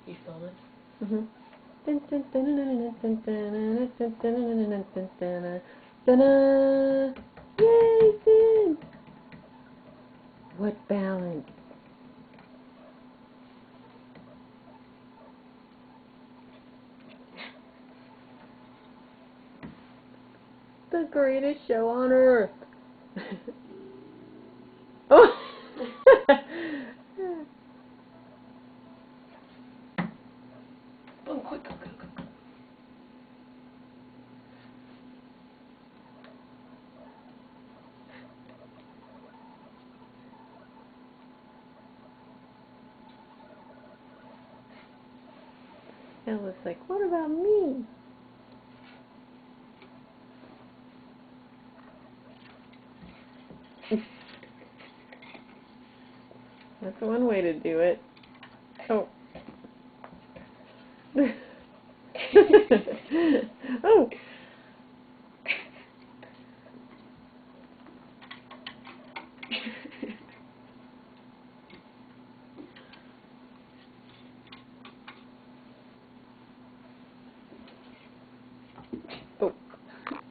You filming? Mhm. Yay, Finn! What balance? The greatest show on earth. Oh! Oh, quick, go. Elliot's like, what about me? That's one way to do it. Oh. Oh.